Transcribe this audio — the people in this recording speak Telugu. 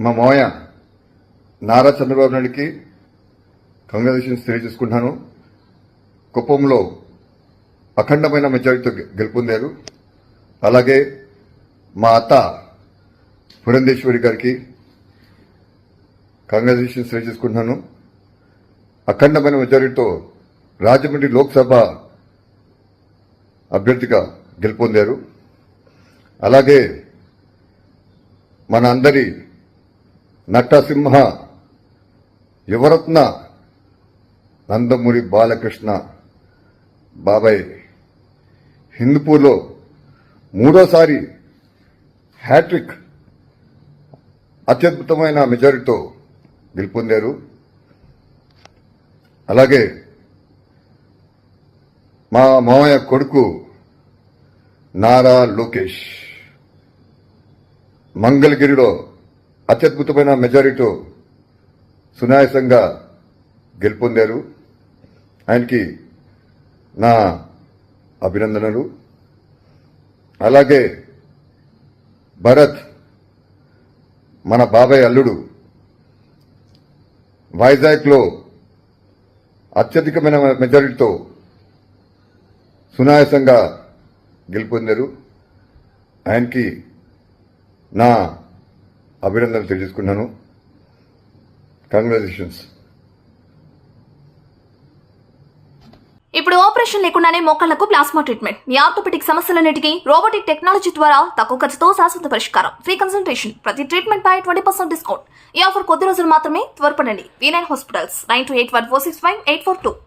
మా మావయ్య నారా చంద్రబాబు నాయుడికి కంగ్రాచులేషన్స్ తెలియజేసుకుంటున్నాను. కుప్పంలో అఖండమైన మెజారిటీతో గెలుపొందారు. అలాగే మా అత్త పురంధేశ్వరి గారికి కంగ్రాచులేషన్స్ తెలియజేసుకుంటున్నాను. అఖండమైన మెజారిటీతో రాజమండ్రి లోక్సభ అభ్యర్థిగా గెలుపొందారు. అలాగే మన అందరి నటసింహ యువరత్న నందమూరి బాలకృష్ణ బాబాయ్ హిందూపూర్లో మూడోసారి హ్యాట్రిక్ అత్యద్భుతమైన మెజారిటీతో గెలుపొందారు. అలాగే మా మామయ్య కొడుకు నారా లోకేష్ మంగళగిరిలో అత్యద్భుతమైన మెజారిటీతో సునాయాసంగా గెలుపొందారు. ఆయనకి నా అభినందనలు. అలాగే భరత్ మన బాబాయ్ అల్లుడు వైజాగ్లో అత్యధికమైన మెజారిటీతో సునాయాసంగా గెలుపొందారు. ఆయనకి నా అభినందనలు తెలియజేసుకున్నాను. కంగ్రాచులేషన్స్. ఇప్పుడు ఆపరేషన్ లేకుండానే మోకాళ్లకు ప్లాస్మా ట్రీట్మెంట్. మీ ఆర్థోపెటిక్ సమస్యలన్నిటికీ రోబోటిక్ టెక్నాలజీ ద్వారా తక్కువ ఖర్చుతో శాశ్వత పరిష్కారం. Free consultation. ప్రతి ట్రీట్మెంట్ పై 20% డిస్కౌంట్. ఈ ఆఫర్ కొద్ది రోజులు మాత్రమే. త్వరపడండి. V9 hospitals 9281465842.